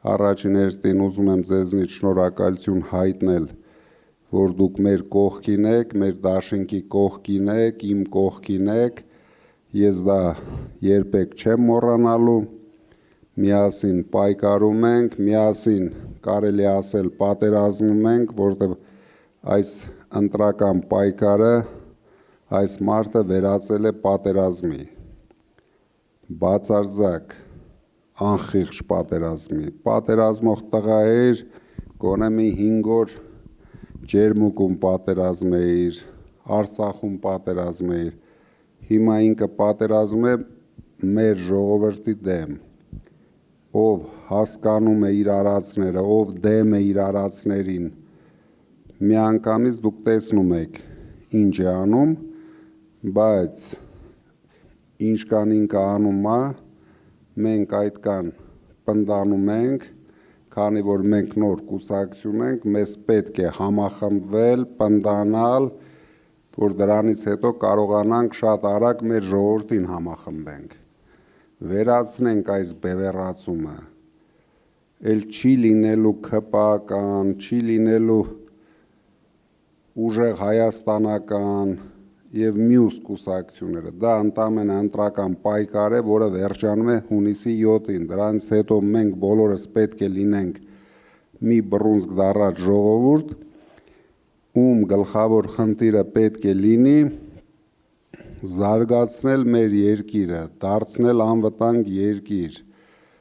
Առաջին հերթին ուզում եմ ձեզնից շնորհակալություն հայտնել, որ դուք մեր կողքին եք, մեր դաշինքի կողքին եք, իմ կողքին եք, ես դա երբեք չեմ մոռանալու, միասին պայքարում ենք, միասին կարելի ասել պատերազմում ենք, որտեղ այս ընտրական պայքարը այս մարդը վերածել է պատերազմի, բացարձակ անխիղճ պատերազմող տղա էր, գոնե մի 5 օր Ջերմուկում պատերազմ էր, Արցախում պատերազմ էր, հիմա ինքը պատերազմ է մեր ժողովրդի դեմ, ով հասկանում է իր արածները, ով դեմ է իր արածներին, միանգամից դուք տեսնում եք ինչ է անում, բայց ինչ կան ինքը անում է, մենք այդ կան պնդանում ենք, քանի որ մենք նոր կուսակցություն ենք, մեզ պետք է համախմբվել, պնդանալ, որ դրանից հետո կարողանանք շատ արագ մեր ժողովրդին համախմբենք, վերացնենք այս բևեռացումը, էլ չի լինելու ՔՊԱ-կան, չի լինելու ուժեղ հայաստանական և մյուս կուսակցությունները, դա ընդամենը ընտրական պայքար է, որը վերջանում է հունիսի 7-ին, դրանից հետո մենք բոլորս պետք է լինենք մի բռունցք դառած ժողովուրդ, ում գլխավոր խնդիրը պետք է լինի զարգացնել մեր երկիրը, դարձնել անվտանգ երկիր,